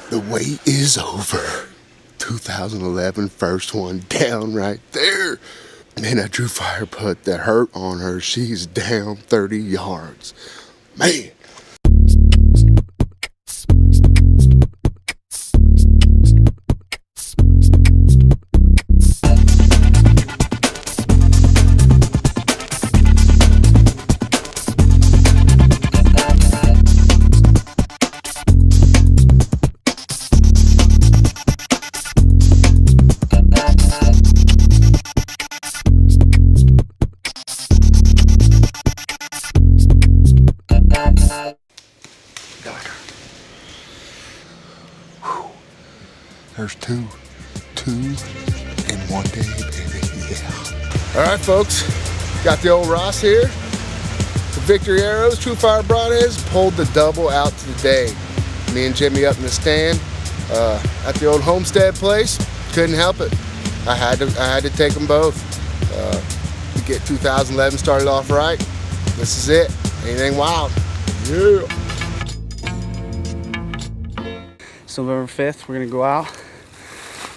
The wait is over. 2011, first one down right there. Man, that Drew Fire put that hurt on her. She's down 30 yards. Man. There's two in one day, baby, yeah. All right, folks, got the old Ross here. The Victory Arrows, True Fire Broadheads, pulled the double out today. Me and Jimmy up in the stand at the old homestead place. Couldn't help it. I had to take them both to get 2011 started off right. This is it. Anything wild? Yeah. So November 5th, we're gonna go out,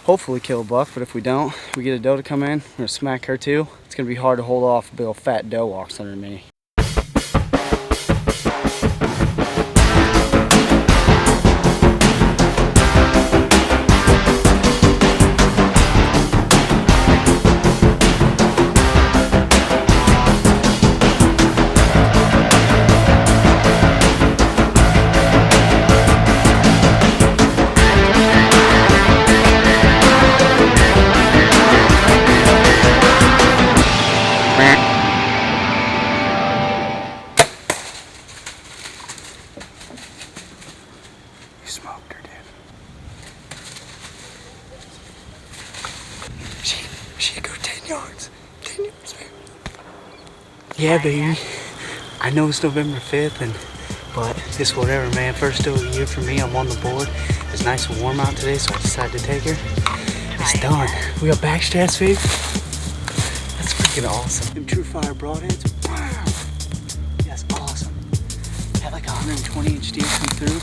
hopefully kill a buck, but if we don't, we get a doe to come in, we're gonna smack her too. It's gonna be hard to hold off a big old fat doe walks under me. You smoked her, dude. She go 10 yards. 10 yards, man. Yeah, baby. I know it's November 5th, but it's whatever, man. First doe of the year for me. I'm on the board. It's nice and warm out today, so I decided to take her. It's done. We got back straps, babe. That's freaking awesome. Them True Fire Broadheads. Wow. That's awesome. Had like 120-inch deer come through.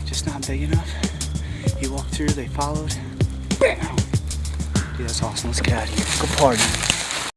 Just not big enough. He walked through, they followed. Bam! Dude, that's awesome. Let's get out of here. Go party.